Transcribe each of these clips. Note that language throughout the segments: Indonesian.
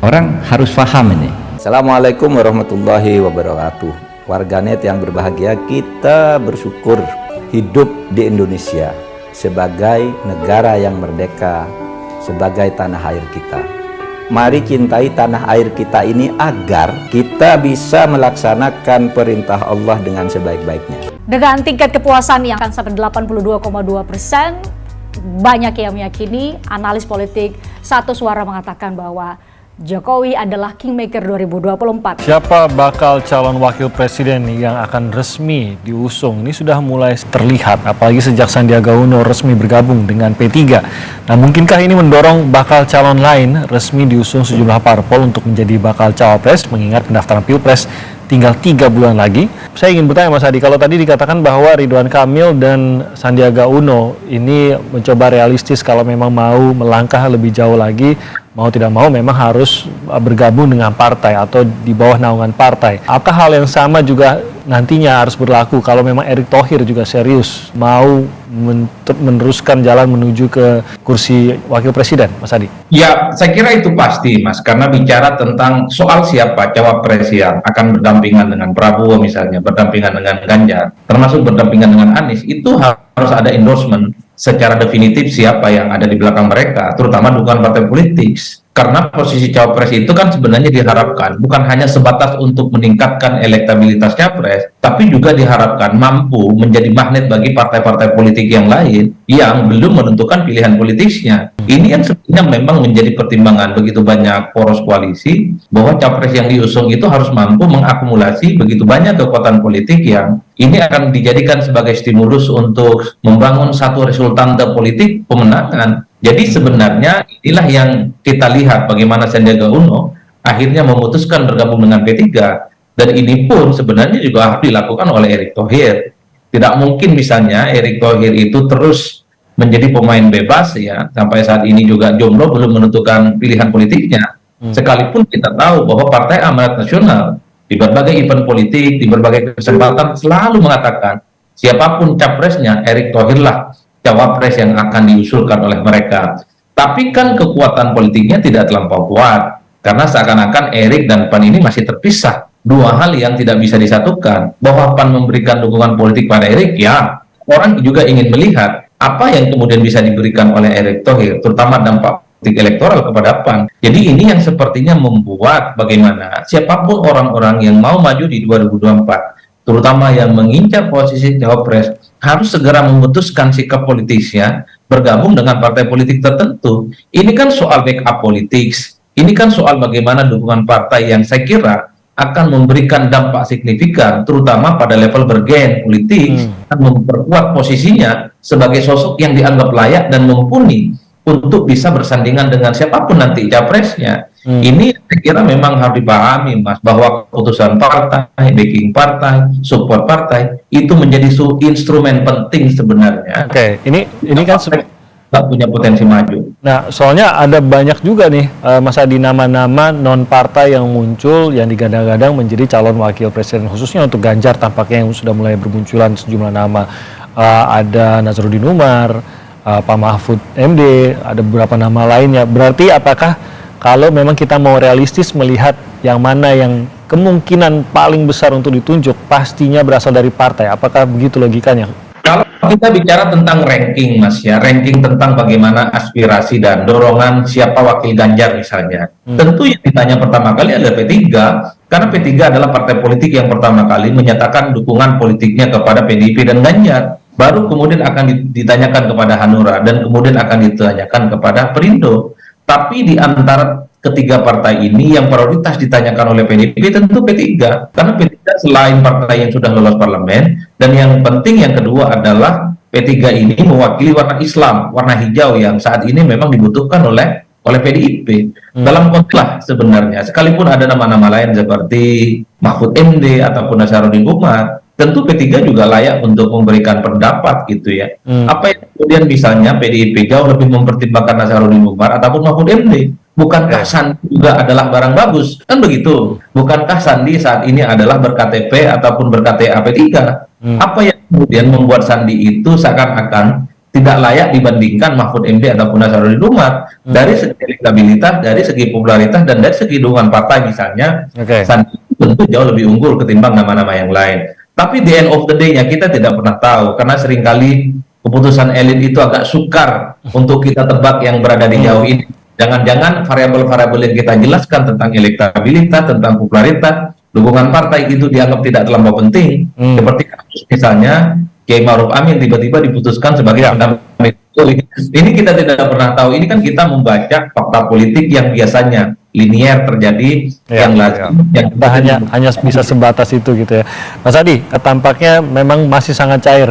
Orang harus paham ini. Assalamualaikum warahmatullahi wabarakatuh. Warganet yang berbahagia, kita bersyukur hidup di Indonesia sebagai negara yang merdeka, sebagai tanah air kita. Mari cintai tanah air kita ini agar kita bisa melaksanakan perintah Allah dengan sebaik-baiknya. Dengan tingkat kepuasan yang akan sampai 82,2%, banyak yang meyakini, analis politik satu suara mengatakan bahwa Jokowi adalah Kingmaker 2024. Siapa bakal calon wakil presiden yang akan resmi diusung? Ini sudah mulai terlihat, apalagi sejak Sandiaga Uno resmi bergabung dengan P3. Nah, mungkinkah ini mendorong bakal calon lain resmi diusung sejumlah parpol untuk menjadi bakal cawapres, mengingat pendaftaran Pilpres tinggal 3 bulan lagi? Saya ingin bertanya Mas Adi, kalau tadi dikatakan bahwa Ridwan Kamil dan Sandiaga Uno ini mencoba realistis kalau memang mau melangkah lebih jauh lagi, mau tidak mau memang harus bergabung dengan partai atau di bawah naungan partai. Apakah hal yang sama juga nantinya harus berlaku kalau memang Erick Thohir juga serius mau meneruskan jalan menuju ke kursi wakil presiden, Mas Adi? Ya, saya kira itu pasti, Mas, karena bicara tentang soal siapa cawapres yang akan berdampingan dengan Prabowo misalnya, berdampingan dengan Ganjar, termasuk berdampingan dengan Anies, itu harus ada endorsement secara definitif siapa yang ada di belakang mereka, terutama dukungan partai politik. Karena posisi cawapres itu kan sebenarnya diharapkan bukan hanya sebatas untuk meningkatkan elektabilitas capres, tapi juga diharapkan mampu menjadi magnet bagi partai-partai politik yang lain yang belum menentukan pilihan politiknya. Ini yang sebenarnya memang menjadi pertimbangan begitu banyak poros koalisi, bahwa capres yang diusung itu harus mampu mengakumulasi begitu banyak kekuatan politik yang ini akan dijadikan sebagai stimulus untuk membangun satu resultante politik pemenangan. Jadi sebenarnya inilah yang kita lihat bagaimana Sandiaga Uno akhirnya memutuskan bergabung dengan P3, dan ini pun sebenarnya juga harus dilakukan oleh Erick Thohir. Tidak mungkin misalnya Erick Thohir itu terus menjadi pemain bebas ya, sampai saat ini juga jomblo belum menentukan pilihan politiknya. Sekalipun kita tahu bahwa Partai Amanat Nasional di berbagai event politik, di berbagai kesempatan selalu mengatakan siapapun capresnya, Erick Thohir lah cawapres yang akan diusulkan oleh mereka. Tapi kan kekuatan politiknya tidak terlampau kuat, karena seakan-akan Erick dan PAN ini masih terpisah. Dua hal yang tidak bisa disatukan. Bahwa PAN memberikan dukungan politik pada Erick, ya orang juga ingin melihat apa yang kemudian bisa diberikan oleh Erick Thohir, terutama dampak politik elektoral kepada PAN. Jadi ini yang sepertinya membuat bagaimana siapapun orang-orang yang mau maju di 2024, terutama yang mengincar posisi cawapres, harus segera memutuskan sikap politisnya, bergabung dengan partai politik tertentu. Ini kan soal backup politik, ini kan soal bagaimana dukungan partai yang saya kira akan memberikan dampak signifikan, terutama pada level bergen politik, dan memperkuat posisinya sebagai sosok yang dianggap layak dan mumpuni untuk bisa bersandingan dengan siapapun nanti capresnya. Ini saya kira memang harus dipahami, Mas, bahwa keputusan partai, backing partai, support partai itu menjadi instrumen penting sebenarnya. Oke, ini kan nggak punya potensi maju. Nah, soalnya ada banyak juga nih Mas Adi, nama-nama non partai yang muncul yang digadang-gadang menjadi calon wakil presiden, khususnya untuk Ganjar tampaknya yang sudah mulai bermunculan sejumlah nama. Ada Nazarudin Umar, Pak Mahfud MD, ada beberapa nama lainnya. Berarti apakah kalau memang kita mau realistis melihat yang mana yang kemungkinan paling besar untuk ditunjuk pastinya berasal dari partai? Apakah begitu logikanya? Kalau kita bicara tentang ranking, Mas, ya, ranking tentang bagaimana aspirasi dan dorongan siapa wakil Ganjar misalnya, tentu yang ditanya pertama kali adalah P3, karena P3 adalah partai politik yang pertama kali menyatakan dukungan politiknya kepada PDIP dan Ganjar. Baru kemudian akan ditanyakan kepada Hanura, dan kemudian akan ditanyakan kepada Perindo. Tapi di antara ketiga partai ini yang prioritas ditanyakan oleh PDIP tentu P3, karena P3 selain partai yang sudah lolos parlemen, dan yang penting yang kedua adalah P3 ini mewakili warna Islam, warna hijau yang saat ini memang dibutuhkan oleh PDIP. Dalam konteks lah sebenarnya, sekalipun ada nama-nama lain seperti Mahfud MD ataupun Nazarudin Umar, tentu P3 juga layak untuk memberikan pendapat gitu ya. Apa yang kemudian misalnya PDIP jauh lebih mempertimbangkan Nazarudin Umar ataupun Mahfud MD? Bukankah Sandi juga adalah barang bagus? Kan begitu. Bukankah Sandi saat ini adalah ber-KTP ataupun ber-KTA P3? Apa yang kemudian membuat Sandi itu seakan-akan tidak layak dibandingkan Mahfud MD ataupun Nasaruddin Umar dari segi elektabilitas, dari segi popularitas, dan dari segi dukungan partai misalnya. Sandi tentu jauh lebih unggul ketimbang nama-nama yang lain. Tapi the end of the day-nya kita tidak pernah tahu, karena seringkali keputusan elit itu agak sukar untuk kita tebak yang berada di jauh ini. Jangan-jangan variabel-variabel yang kita jelaskan tentang elektabilitas, tentang popularitas, dukungan partai itu dianggap tidak terlampau penting. Seperti kasus misalnya Kiai Ma'ruf Amin tiba-tiba diputuskan sebagai pendamping. Ini kita tidak pernah tahu. Ini kan kita membaca fakta politik yang biasanya linier terjadi, yang lazim, yang kita hanya bisa sebatas itu gitu ya. Mas Adi, tampaknya memang masih sangat cair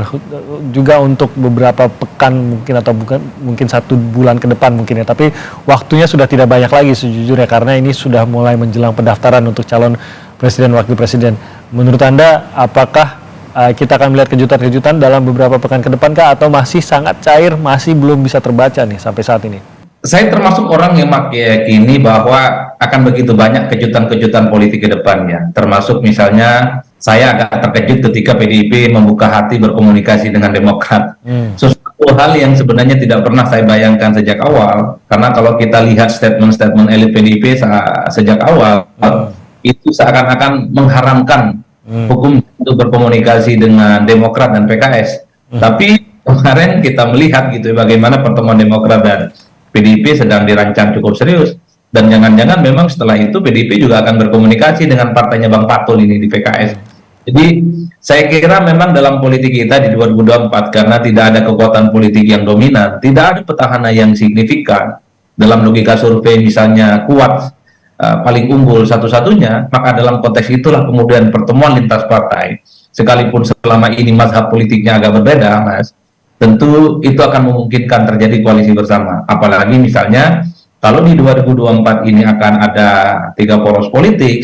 juga untuk beberapa pekan mungkin, atau mungkin 1 bulan ke depan mungkin ya. Tapi waktunya sudah tidak banyak lagi sejujurnya, karena ini sudah mulai menjelang pendaftaran untuk calon presiden wakil presiden. Menurut Anda, apakah kita akan melihat kejutan-kejutan dalam beberapa pekan ke depan kah, atau masih sangat cair, masih belum bisa terbaca nih sampai saat ini? Saya termasuk orang yang meyakini bahwa akan begitu banyak kejutan-kejutan politik ke depannya. Termasuk misalnya saya agak terkejut ketika PDIP membuka hati berkomunikasi dengan Demokrat. Sesuatu hal yang sebenarnya tidak pernah saya bayangkan sejak awal, karena kalau kita lihat statement-statement elit PDIP sejak awal, itu seakan-akan mengharamkan hukum untuk berkomunikasi dengan Demokrat dan PKS. Tapi kemarin kita melihat gitu bagaimana pertemuan Demokrat dan PDIP sedang dirancang cukup serius, dan jangan-jangan memang setelah itu PDIP juga akan berkomunikasi dengan partainya Bang Patul ini di PKS. Jadi saya kira memang dalam politik kita di 2024, karena tidak ada kekuatan politik yang dominan, tidak ada petahana yang signifikan dalam logika survei misalnya kuat, paling unggul satu-satunya, maka dalam konteks itulah kemudian pertemuan lintas partai, sekalipun selama ini mazhab politiknya agak berbeda, Mas, tentu itu akan memungkinkan terjadi koalisi bersama. Apalagi misalnya kalau di 2024 ini akan ada 3 poros politik,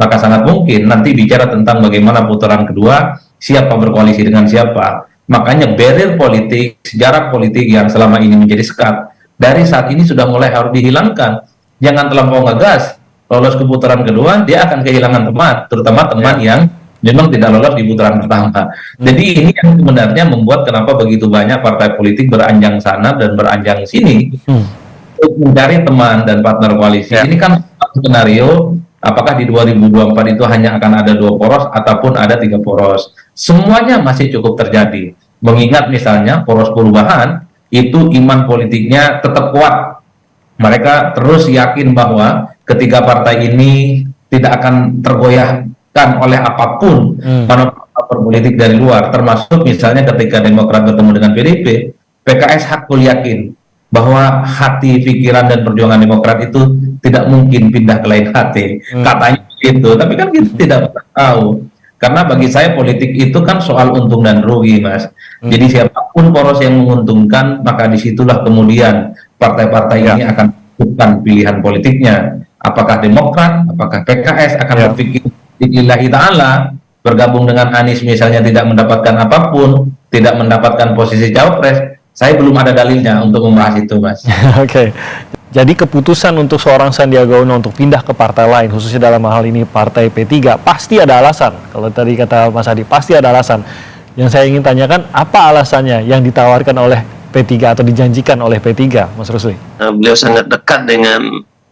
maka sangat mungkin nanti bicara tentang bagaimana putaran kedua, siapa berkoalisi dengan siapa. Makanya barrier politik, sejarah politik yang selama ini menjadi sekat, dari saat ini sudah mulai harus dihilangkan. Jangan terlampau ngegas, lolos ke putaran kedua, dia akan kehilangan teman, terutama teman yang memang tidak lolos di putaran pertama. Jadi ini yang sebenarnya membuat kenapa begitu banyak partai politik beranjang sana dan beranjang sini untuk mencari teman dan partner koalisi. Ini kan skenario apakah di 2024 itu hanya akan ada 2 poros ataupun ada 3 poros. Semuanya masih cukup terjadi. Mengingat misalnya poros perubahan itu iman politiknya tetap kuat. Mereka terus yakin bahwa ketiga partai ini tidak akan tergoyahkan oleh apapun manfaat politik dari luar, termasuk misalnya ketika Demokrat bertemu dengan PDIP, PKS hakul yakin bahwa hati, pikiran, dan perjuangan Demokrat itu tidak mungkin pindah ke lain hati. Katanya begitu, tapi kan kita tidak pernah tahu. Karena bagi saya politik itu kan soal untung dan rugi, Mas. Jadi siapapun poros yang menguntungkan, maka disitulah kemudian partai-partai ini akan menentukan pilihan politiknya. Apakah Demokrat, apakah PKS akan berpikir lillahi ta'ala, bergabung dengan Anies misalnya tidak mendapatkan apapun, tidak mendapatkan posisi cawapres. Saya belum ada dalilnya untuk membahas itu, Mas. Oke. Jadi keputusan untuk seorang Sandiaga Uno untuk pindah ke partai lain, khususnya dalam hal ini partai P3, pasti ada alasan. Kalau tadi kata Mas Adi, pasti ada alasan. Yang saya ingin tanyakan, apa alasannya yang ditawarkan oleh P3 atau dijanjikan oleh P3, Mas Rusli? Beliau sangat dekat dengan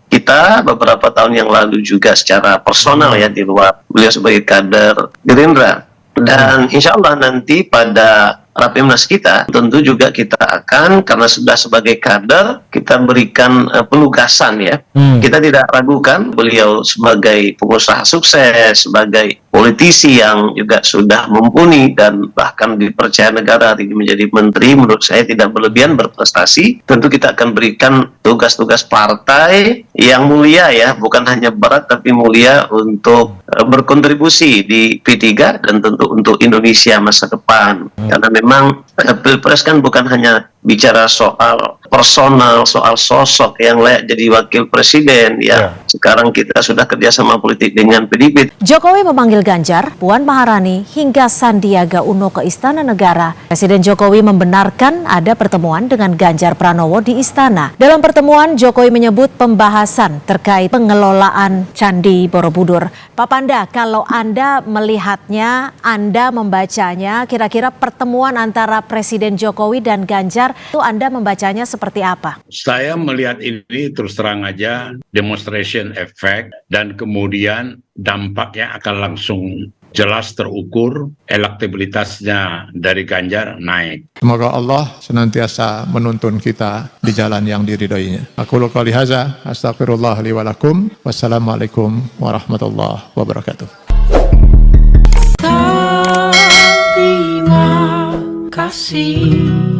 kita beberapa tahun yang lalu juga secara personal ya, di luar beliau sebagai kader Gerindra. Dan insya Allah nanti pada Rapimnas kita tentu juga kita akan, karena sudah sebagai kader, kita berikan penugasan ya. Kita tidak ragukan beliau sebagai pengusaha sukses, sebagai politisi yang juga sudah mumpuni dan bahkan dipercaya negara ini menjadi menteri, menurut saya tidak berlebihan, berprestasi. Tentu kita akan berikan tugas-tugas partai yang mulia ya, bukan hanya berat tapi mulia untuk berkontribusi di P3 dan tentu untuk Indonesia masa depan. Karena memang Pilpres kan bukan hanya bicara soal personal, soal sosok yang layak jadi wakil presiden ya. Sekarang kita sudah kerjasama politik dengan PDIP. Jokowi memanggil Ganjar, Puan Maharani hingga Sandiaga Uno ke Istana Negara. Presiden Jokowi membenarkan ada pertemuan dengan Ganjar Pranowo di Istana. Dalam pertemuan, Jokowi menyebut pembahasan terkait pengelolaan Candi Borobudur. Pak Panda, kalau Anda melihatnya, Anda membacanya, kira-kira pertemuan antara Presiden Jokowi dan Ganjar, itu Anda membacanya seperti apa? Saya melihat ini terus terang aja demonstration effect, dan kemudian dampaknya akan langsung jelas terukur, elektabilitasnya dari Ganjar naik. Semoga Allah senantiasa menuntun kita di jalan yang diridhoinya. Aku qouli hadza, astaghfirullah li wa lakum. Wassalamualaikum warahmatullahi wabarakatuh. Terima kasih.